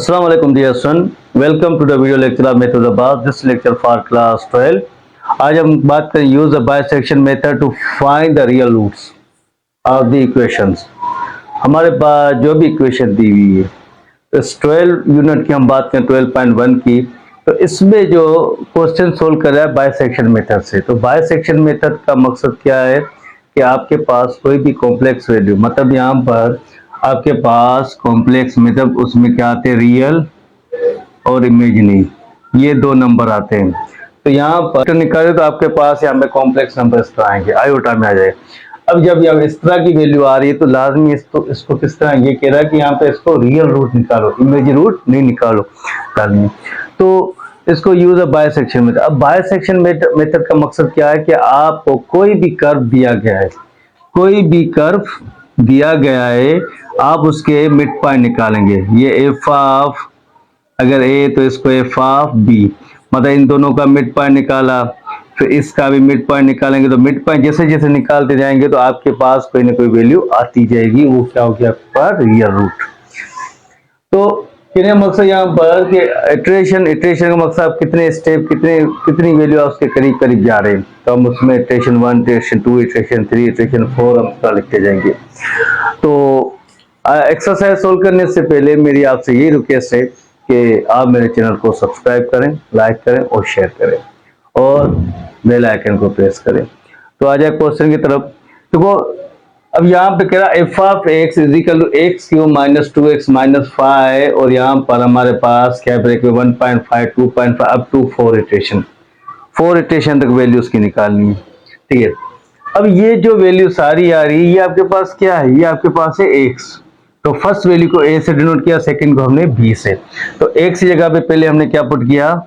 Assalamu alaikum dear student. Welcome to the video lecture of Method of Bas. This lecture for class 12. आज हम बात करें use the bisection method to find the real roots of the equations. हमारे पास जो भी equation दी हुई है, इस 12 यूनिट की हम बात करें 12.1 की, तो इसमें जो क्वेश्चन सोल्व कर रहा है बाइसेक्शन मेथड से। तो बाइसेक्शन मेथड का मकसद क्या है कि आपके पास कोई भी कॉम्प्लेक्स वैल्यू, मतलब यहाँ पर आपके पास कॉम्प्लेक्स मतलब उसमें क्या आते हैं, रियल और इमेजिनरी, ये दो नंबर आते हैं। तो यहाँ पर निकाले तो आपके पास यहाँ पे कॉम्प्लेक्स नंबर इस तरह आएंगे, आयोटा में आ जाए। अब जब इस तरह की वैल्यू आ रही है तो लाजमी इसको किस तरह, ये कह रहा है कि यहाँ पे इसको रियल रूट निकालो, इमेजिनरी रूट नहीं निकालो लाजमी। तो इसको यूज है बाइसेक्शन मेथड। अब बाइसेक्शन मेथड का मकसद क्या है कि आपको कोई भी कर्व दिया गया है, कोई भी कर्व दिया गया है, आप उसके मिड पॉइंट निकालेंगे। ये एफ ऑफ अगर ए तो इसको एफ ऑफ बी, मतलब इन दोनों का मिड पॉइंट निकाला, फिर इसका भी मिड पॉइंट निकालेंगे। तो मिड पॉइंट जैसे जैसे निकालते जाएंगे तो आपके पास कोई ना कोई वैल्यू आती जाएगी, वो क्या होगी आपके पास, रियल रूट। तो कहने का मकसद यहाँ पर कि इटरेशन का मकसद आप कितने स्टेप, कितनी वैल्यू आप उसके करीब करीब जा रहे हैं। तो हम उसमें इटरेशन 1, इटरेशन 2, इटरेशन 3, इटरेशन 4 हम उसका लिखते जाएंगे। तो एक्सरसाइज सोल्व करने से पहले मेरी आपसे यही रिक्वेस्ट है कि आप मेरे चैनल को सब्सक्राइब करें, लाइक करें और शेयर करें और बेल आइकन को प्रेस करें। तो आ जाए क्वेश्चन की तरफ। देखो अब यहाँ पे कह रहा F of X is equal to X cube minus 2x minus 5, और यहाँ पर हमारे पास क्या ब्रेक में 1.5, 2.5 अप टू 4 इटरेशन तक वैल्यू उसकी निकालनी है। ठीक है, अब ये जो वैल्यू सारी आ रही है ये आपके पास क्या है, ये आपके पास है x। तो फर्स्ट वैल्यू को a से डिनोट किया, सेकंड को हमने b से। तो x की जगह पे पहले हमने क्या पुट किया,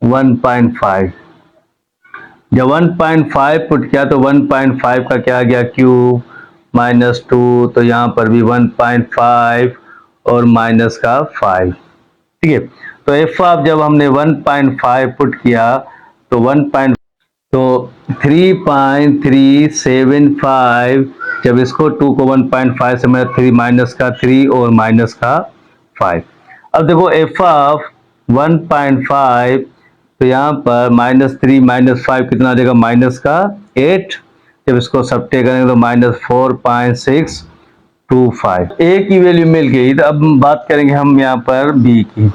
1.5। जब 1.5 पुट किया तो 1.5 का क्या आ गया, क्यूब माइनस 2, तो यहाँ पर भी 1.5 और माइनस का 5। ठीक है, तो एफ ऑफ जब हमने 1.5 पुट किया तो 3.375, जब इसको 2 को 1.5 से मैं 3 माइनस का 3 और माइनस का 5। अब देखो एफ ऑफ 1.5, तो यहाँ पर माइनस 3 माइनस 5 कितना आ जाएगा, माइनस का 8। जब इसको सब्ट्रैक्ट करेंगे तो माइनस 4.625। ए की वैल्यू मिल गई। तो अब बात करेंगे हम यहाँ पर बी की।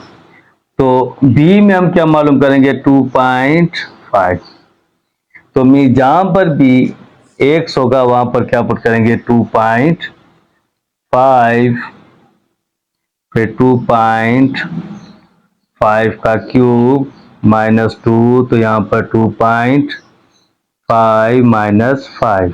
तो बी में हम क्या मालूम करेंगे, 2.5। तो मैं जहां पर भी x होगा वहां पर क्या पुट करेंगे, 2.5, फिर 2.5 का क्यूब माइनस 2, तो यहाँ पर 2.5 माइनस 5।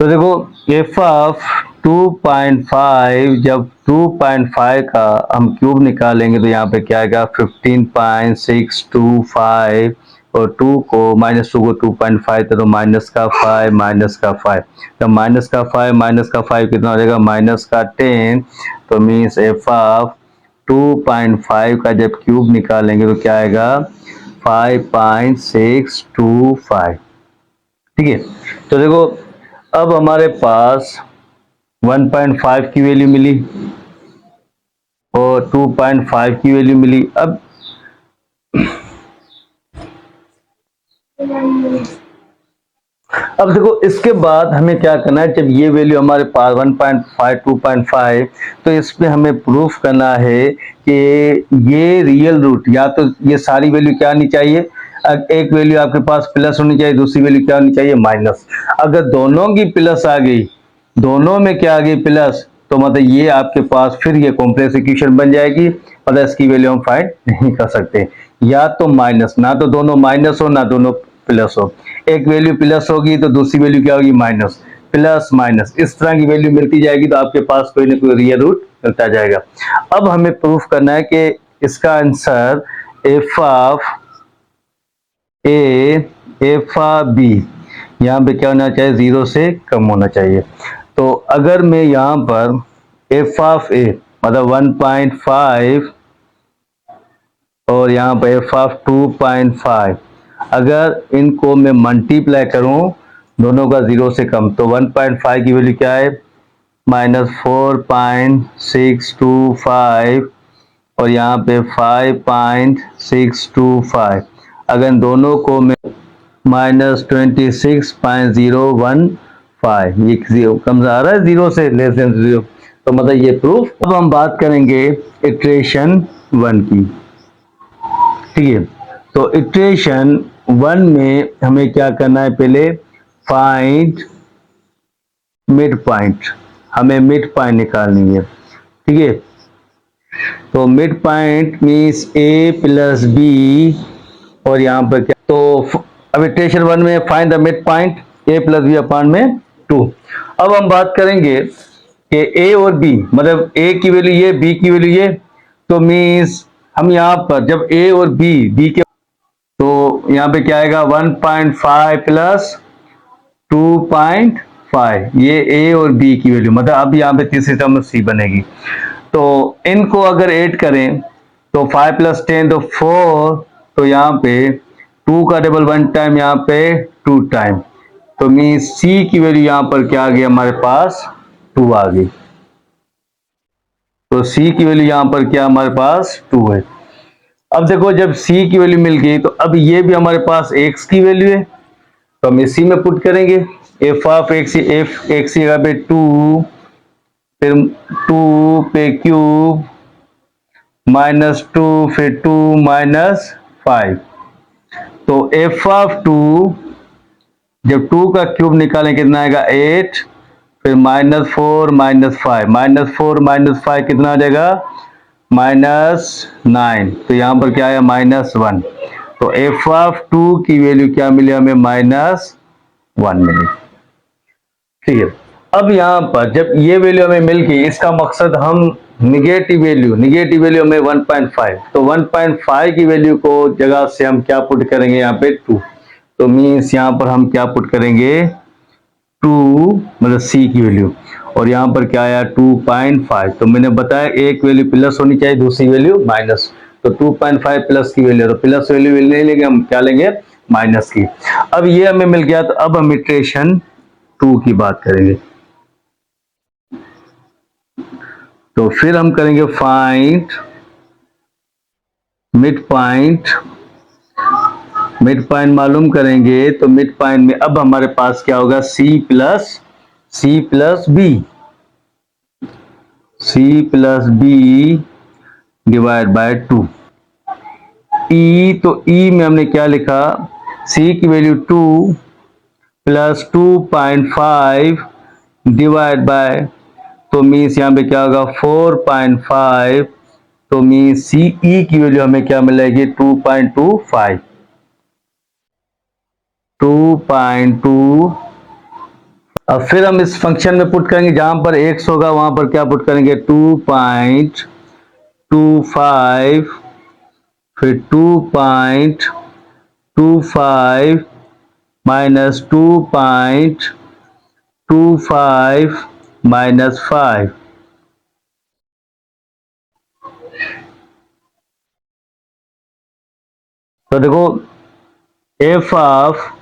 तो देखो एफ ऑफ 2.5, जब 2.5 का हम क्यूब निकालेंगे तो यहाँ पे क्या आएगा, 15.625, और 2 को माइनस 2 को 2.5 तो माइनस का 5 माइनस का 5। तो माइनस का 5 माइनस का 5 कितना हो जाएगा, माइनस का 10। तो मीन्स एफ ऑफ 2.5 का जब क्यूब निकालेंगे तो क्या आएगा, 5.625। ठीक है, तो देखो अब हमारे पास 1.5 की वैल्यू मिली और 2.5 की वैल्यू मिली। अब देखो इसके बाद हमें क्या करना है, जब ये वैल्यू हमारे पास 1.5, 2.5, तो इस पे हमें प्रूफ करना है कि ये रियल रूट, या तो ये सारी वैल्यू क्या आनी चाहिए, एक वैल्यू आपके पास प्लस होनी चाहिए, दूसरी वैल्यू क्या होनी चाहिए, माइनस। अगर दोनों की प्लस आ गई, दोनों में क्या आ गई, प्लस, तो मतलब ये आपके पास फिर ये कॉम्प्लेक्स इक्वेशन बन जाएगी, मतलब इसकी वैल्यू हम फाइंड नहीं कर सकते। या तो माइनस, ना तो दोनों माइनस हो ना दोनों प्लस हो। एक वैल्यू प्लस होगी तो दूसरी वैल्यू क्या होगी, माइनस, प्लस माइनस, इस तरह की वैल्यू मिलती जाएगी तो आपके पास कोई ना कोई रियल रूट मिलता जाएगा। अब हमें प्रूफ करना है कि इसका answer F of A, F of B, यहाँ पे क्या होना चाहिए, 0 से कम होना चाहिए। तो अगर मैं यहाँ पर एफ ऑफ ए मतलब 1.5 और यहाँ पर एफ ऑफ 2.5, अगर इनको मैं मल्टीप्लाई करूं दोनों का 0 से कम, तो 1.5 की वैल्यू क्या है, -4.625 और यहाँ पे 5.625। अगर इन दोनों को मैं -26.015, ये जीरो कम आ रहा है जीरो से, लेस देन जीरो, तो मतलब ये प्रूफ। अब हम बात करेंगे इटरेशन 1 की। ठीक है, तो इटरेशन 1 में हमें क्या करना है, पहले फाइंड मिड पॉइंट, हमें मिड पॉइंट निकालनी है। ठीक है, तो mid point means A plus B, और यहाँ पर क्या, तो अब इटरेशन 1 में find the mid point A plus B upon में 2। अब हम बात करेंगे कि ए और बी, मतलब ए की वैल्यू ये, बी की वैल्यू ये, तो मीन्स हम यहाँ पर जब ए और बी के, तो यहाँ पे क्या आएगा 1.5 प्लस 2.5, ये ए और बी की वैल्यू, मतलब अब यहाँ पे तीसरी टर्म सी बनेगी। तो इनको अगर ऐड करें तो 5 + 10 तो 4, तो यहाँ पे 2 का डबल 1 टाइम, यहाँ पे 2 टाइम, तो मीन सी की वैल्यू यहाँ पर क्या आ गई हमारे पास, 2 आ गई। तो सी की वैल्यू यहाँ पर क्या हमारे पास 2 है। अब देखो जब सी की वैल्यू मिल गई तो अब ये भी हमारे पास एक्स की वैल्यू है, तो हम इसी में पुट करेंगे F of x, F x की जगह पे 2, फिर 2 पे क्यूब -2, फिर 2 -5, तो एफ ऑफ 2, जब 2 का क्यूब निकालें कितना आएगा 8, फिर -4 -5, -4 कितना आ जाएगा -9, तो यहाँ पर क्या आया -1, तो एफ ऑफ 2 की वैल्यू क्या मिली हमें -1 मिली। ठीक है, अब यहाँ पर जब ये वैल्यू हमें मिल गई, इसका मकसद हम निगेटिव वैल्यू हमें 1.5, तो 1.5 की वैल्यू को जगह से हम क्या पुट करेंगे यहाँ पे 2, तो मीन्स यहाँ पर हम क्या पुट करेंगे 2, मतलब सी की वैल्यू, और यहाँ पर क्या आया 2.5, तो मैंने बताया एक वैल्यू प्लस होनी चाहिए, दूसरी वैल्यू माइनस, तो 2.5 प्लस की वैल्यू, तो प्लस वैल्यू नहीं लेंगे हम, क्या लेंगे माइनस की। अब ये हमें मिल गया, तो अब हम इटरेशन 2 की बात करेंगे। तो फिर हम करेंगे फाइंड मिड पॉइंट मालूम करेंगे, तो मिड पॉइंट में अब हमारे पास क्या होगा C plus B divide by 2। E, तो ई में हमने क्या लिखा, सी की वैल्यू 2 प्लस 2.5 डिवाइड बाय, तो मीन्स यहाँ पे क्या होगा 4.5, तो मीन्स सी ई की वैल्यू हमें क्या मिलेगी 2.25। अब फिर हम इस फंक्शन में पुट करेंगे, जहां पर x होगा वहां पर क्या पुट करेंगे 2.25, फिर 2.25 माइनस 2.25 -5, तो देखो f ऑफ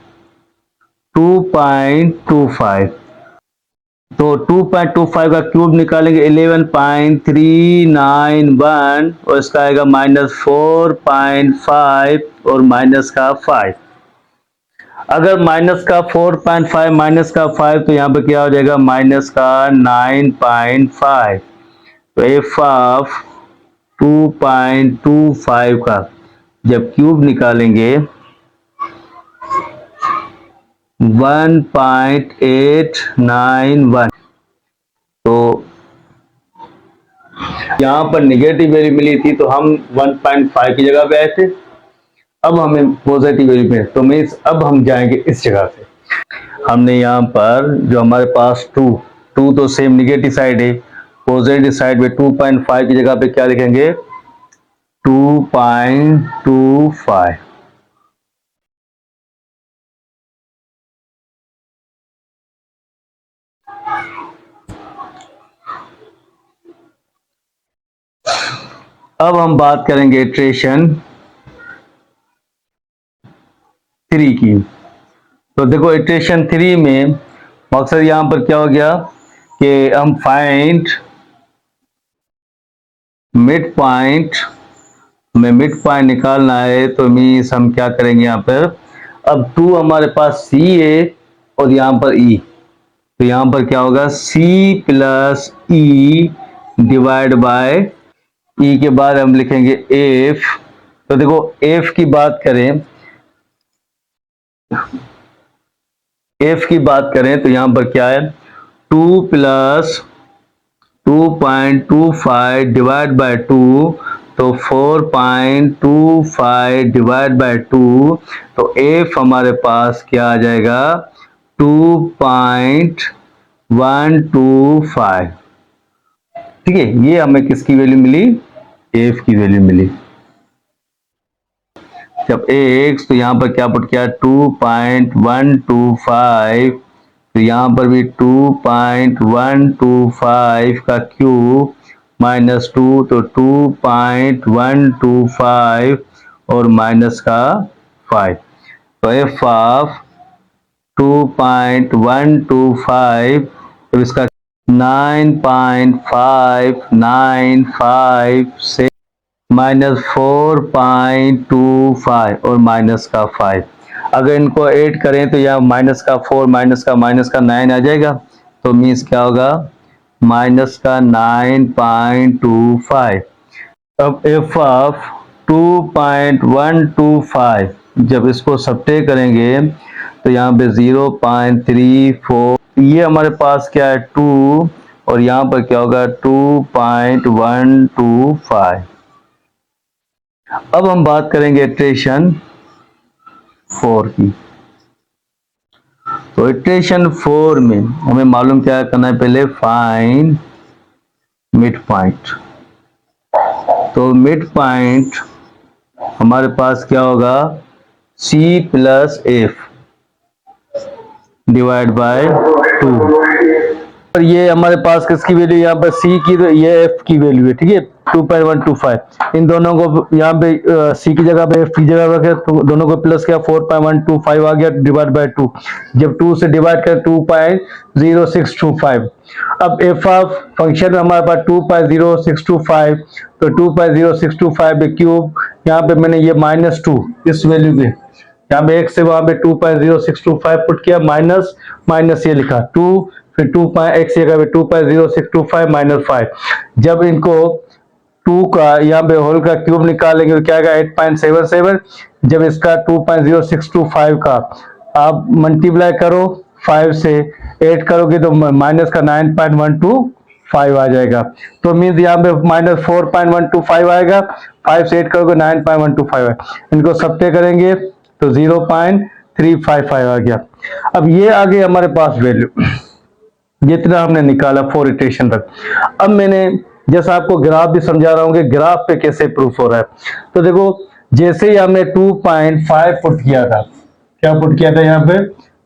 2.25, तो 2.25 का क्यूब निकालेंगे 11.391, और इसका आएगा -4.5 और माइनस का 5। अगर माइनस का 4.5 माइनस का 5, तो यहाँ पे क्या हो जाएगा माइनस का 9.5, तो एफ ऑफ 2.25 का जब क्यूब निकालेंगे 1.891, तो यहां पर निगेटिव वैल्यू मिली थी, तो हम 1.5 की जगह पे आए थे, अब हमें पॉजिटिव वैल्यू में, तो मीन्स अब हम जाएंगे इस जगह पे। हमने यहाँ पर जो हमारे पास 2 तो सेम निगेटिव साइड है, पॉजिटिव साइड में 2.5 की जगह पे क्या लिखेंगे 2.25। अब हम बात करेंगे इटरेशन 3 की। तो देखो इटरेशन 3 में मकसद यहां पर क्या हो गया कि हम फाइंड मिड पॉइंट हमें मिड पॉइंट निकालना है, तो मीन्स हम क्या करेंगे यहाँ पर, अब 2 हमारे पास सी है और यहाँ पर ई, तो यहाँ पर क्या होगा, C plus E divide by E के बाद हम लिखेंगे एफ। तो देखो एफ की बात करें, एफ की बात करें तो यहाँ पर क्या है, 2 प्लस 2.25 डिवाइड बाय 2, तो 4.25 डिवाइड बाय 2, तो एफ हमारे पास क्या आ जाएगा, 2.125। ठीक है, ये हमें किसकी वैल्यू मिली, एफ की वैल्यू मिली। जब एक्स, तो यहाँ पर क्या पुट किया, 2.125, तो यहाँ पर भी 2.125 का क्यूब माइनस 2, तो 2.125 और माइनस का 5, तो एफ ऑफ 2.125, तो इसका 9.595 माइनस 4.25 और माइनस का 5। अगर इनको ऐड करें तो यहाँ माइनस का 4 माइनस का 9 आ जाएगा, तो मीन्स क्या होगा, माइनस का 9.25। अब एफ ऑफ 2.125 जब इसको सब्ट्रैक्ट करेंगे तो यहाँ पे 0.34, ये हमारे पास क्या है 2, और यहाँ पर क्या होगा 2.125। अब हम बात करेंगे इटरेशन 4 की। तो इटरेशन 4 में हमें मालूम क्या करना है, पहले फाइंड मिड पॉइंट। तो मिड पॉइंट हमारे पास क्या होगा, C plus F divide by 2, और ये हमारे पास किसकी वैल्यू, यहाँ पर सी की, तो ये एफ की वैल्यू है। ठीक है, 2.125, इन दोनों को यहाँ पे सी की जगह पे एफ की जगह रखे, तो दोनों को प्लस किया, 4.125 आ गया डिवाइड बाय 2, जब 2 से डिवाइड कर 2.0625। अब एफ ऑफ फंक्शन हमारे पास 2.0625, तो 2.0625 पे क्यूब, यहाँ पे मैंने ये -2 इस वैल्यू के, यहाँ पे एक से वहां पे 2.0625 पुट किया, माइनस माइनस ये लिखा 2, फिर 2.x जगह पे 2.0625 माइनस 5। जब इनको 2 का यहाँ पे होल का क्यूब निकालेंगे तो क्या आएगा, 8.77। जब इसका 2.0625 का आप मल्टीप्लाई करो 5 से 8 करोगे तो माइनस का 9.125 आ जाएगा। तो मीन्स यहाँ पे माइनस 4.125 आएगा, 5 से 8 करोगे 9.125 है। इनको सब्ट्रैक्ट करेंगे तो 0.355 आ गया। अब ये आ गई हमारे पास वैल्यू, जितना हमने निकाला 4 इटरेशन तक। अब मैंने जैसा आपको ग्राफ भी समझा रहा हूँ कि ग्राफ पे कैसे प्रूफ हो रहा है। तो देखो जैसे ही हमने 2.5 पुट किया था, क्या पुट किया था यहाँ पे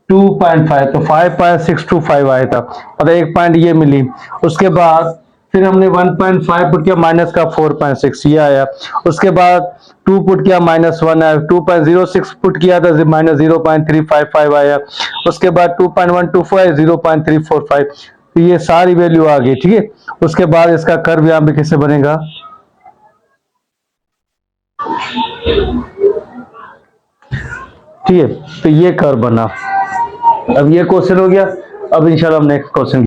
2.5, तो 5.625 आया था, और एक पॉइंट ये मिली। उसके बाद फिर हमने 1.5 पुट किया, माइनस का 4.6 ये आया। उसके बाद 2 पुट किया, -1 आया। 2.06 पुट किया था, -0.355 आया। उसके बाद 2.125 0.345, तो ये सारी वैल्यू आ गई। ठीक है, उसके बाद इसका कर्व यहाँ पे कैसे बनेगा, ठीक है, तो ये कर्व बना। अब ये क्वेश्चन हो गया। अब इंशाल्लाह हम नेक्स्ट क्वेश्चन